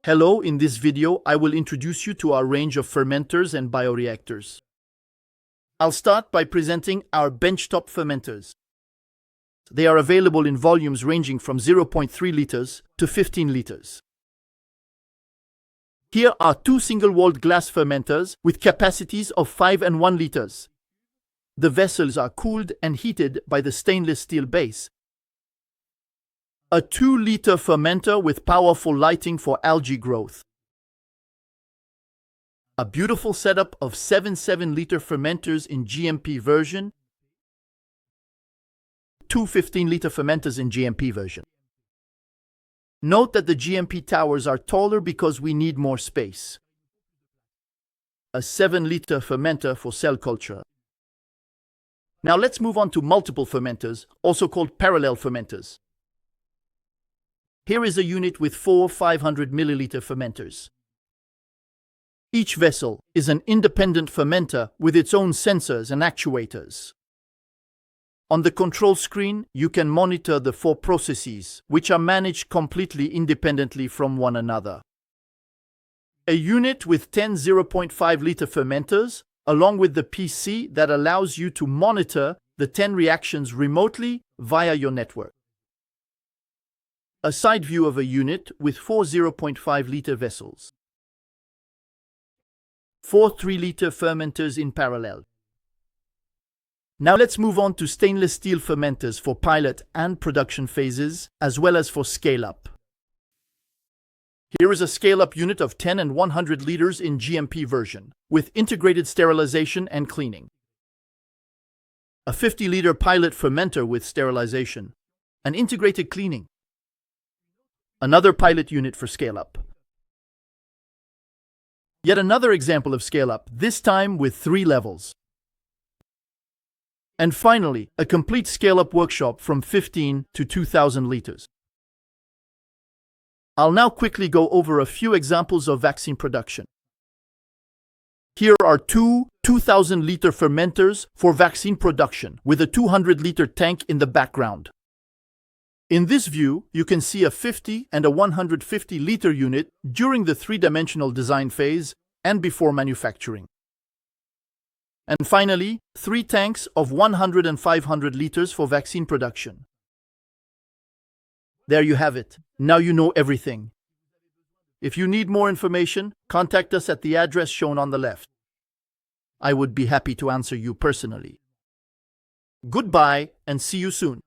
Hello, in this video I will introduce you to our range of fermenters and bioreactors. I'll start by presenting our benchtop fermenters. They are available in volumes ranging from 0.3 liters to 15 liters. Here are two single-walled glass fermenters with capacities of 5 and 1 liters. The vessels are cooled and heated by the stainless steel base. A 2-liter fermenter with powerful lighting for algae growth. A beautiful setup of 7-liter fermenters in GMP version. 2 15-liter fermenters in GMP version. Note that the GMP towers are taller because we need more space. A 7-liter fermenter for cell culture. Now let's move on to multiple fermenters, also called parallel fermenters. Here is a unit with 4 500 milliliter fermenters. Each vessel is an independent fermenter with its own sensors and actuators. On the control screen, you can monitor the 4 processes, which are managed completely independently from one another. A unit with 10 0.5-liter fermenters, along with the PC that allows you to monitor the 10 reactions remotely via your network. A side view of a unit with 4 0.5-liter vessels. 4 3-liter fermenters in parallel. Now let's move on to stainless steel fermenters for pilot and production phases, as well as for scale-up. Here is a scale-up unit of 10 and 100 liters in GMP version, with integrated sterilization and cleaning. A 50-liter pilot fermenter with sterilization and integrated cleaning. Another pilot unit for scale-up. Yet another example of scale-up, this time with 3 levels. And finally, a complete scale-up workshop from 15 to 2,000 liters. I'll now quickly go over a few examples of vaccine production. Here are two 2,000-liter fermenters for vaccine production with a 200-liter tank in the background. In this view, you can see a 50 and a 150-liter unit during the 3-dimensional design phase and before manufacturing. And finally, 3 tanks of 100 and 500 liters for vaccine production. There you have it. Now you know everything. If you need more information, contact us at the address shown on the left. I would be happy to answer you personally. Goodbye and see you soon.